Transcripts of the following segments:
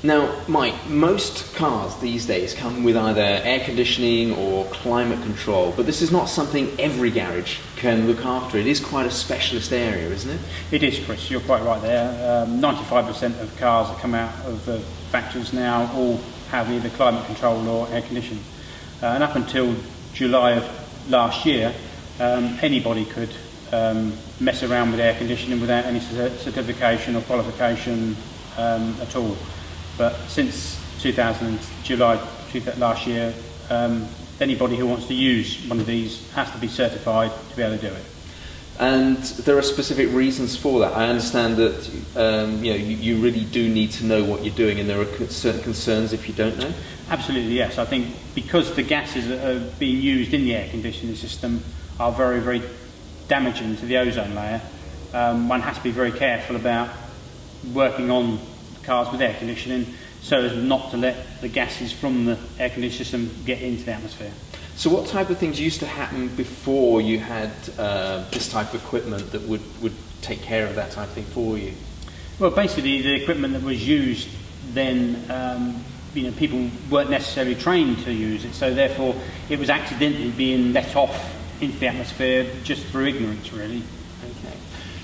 Now, Mike, most cars these days come with either air conditioning or climate control, but this is not something every garage can look after. It is quite a specialist area, isn't it? It is, Chris, you're quite right there. 95% of cars that come out of the factories now all have either climate control or air conditioning. And up until July of last year, anybody could mess around with air conditioning without any certification or qualification at all. But since July last year, anybody who wants to use one of these has to be certified to be able to do it. And there are specific reasons for that. I understand that you really do need to know what you're doing, and there are certain concerns if you don't know. Absolutely, yes. I think because the gases that are being used in the air conditioning system are very, very damaging to the ozone layer, one has to be very careful about working on cars with air conditioning so as not to let the gases from the air conditioning system get into the atmosphere. So what type of things used to happen before you had this type of equipment that would take care of that type of thing for you? Well, basically the equipment that was used then, people weren't necessarily trained to use it, so therefore it was accidentally being let off into the atmosphere just through ignorance, really. Okay.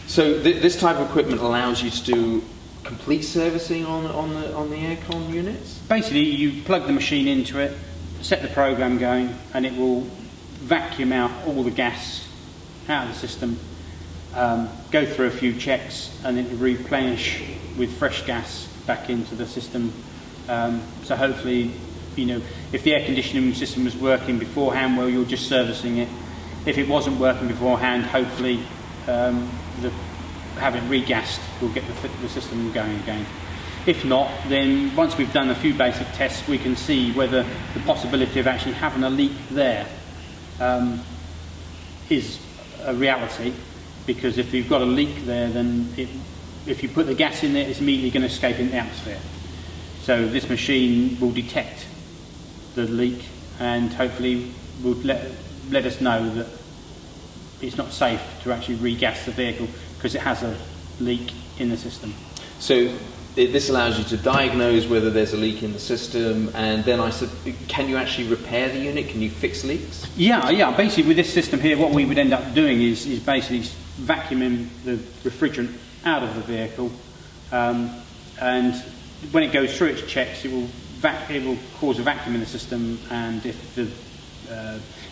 So this type of equipment allows you to do complete servicing on the aircon units? Basically, you plug the machine into it, set the program going, and it will vacuum out all the gas out of the system, go through a few checks, and it will replenish with fresh gas back into the system. So hopefully, if the air conditioning system was working beforehand, well, you're just servicing it. If it wasn't working beforehand, hopefully having regassed will get the system going again. If not, then once we've done a few basic tests, we can see whether the possibility of actually having a leak there is a reality, because if you've got a leak there, then if you put the gas in there, it's immediately going to escape into the atmosphere. So this machine will detect the leak and hopefully will let us know that it's not safe to actually regas the vehicle because it has a leak in the system. So this allows you to diagnose whether there's a leak in the system, and then can you actually repair the unit? Can you fix leaks? Yeah. Basically, with this system here, what we would end up doing is basically vacuuming the refrigerant out of the vehicle, and when it goes through its checks, it will cause a vacuum in the system, and if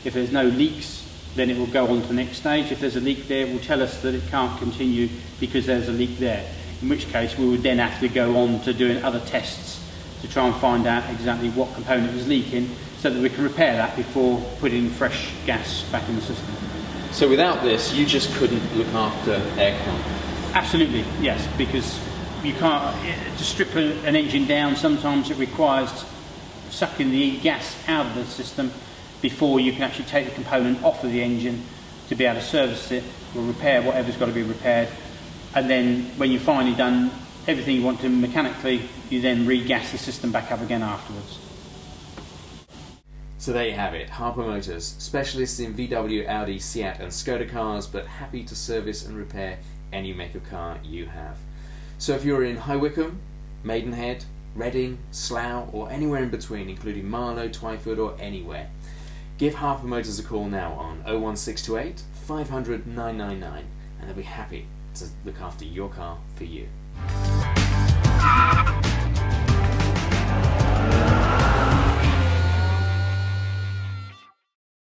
there's no leaks, then it will go on to the next stage. If there's a leak there, it will tell us that it can't continue because there's a leak there, in which case we would then have to go on to doing other tests to try and find out exactly what component is leaking so that we can repair that before putting fresh gas back in the system. So without this, you just couldn't look after aircon? Absolutely, yes, because you can't, to strip an engine down, sometimes it requires sucking the gas out of the system before you can actually take the component off of the engine to be able to service it or repair whatever's got to be repaired. And then when you've finally done everything you want to mechanically, you then regas the system back up again afterwards. So there you have it, Harper Motors, specialists in VW, Audi, Seat and Skoda cars, but happy to service and repair any make of car you have. So if you're in High Wycombe, Maidenhead, Reading, Slough or anywhere in between, including Marlow, Twyford or anywhere, give Harper Motors a call now on 01628 500 999 and they'll be happy to look after your car for you.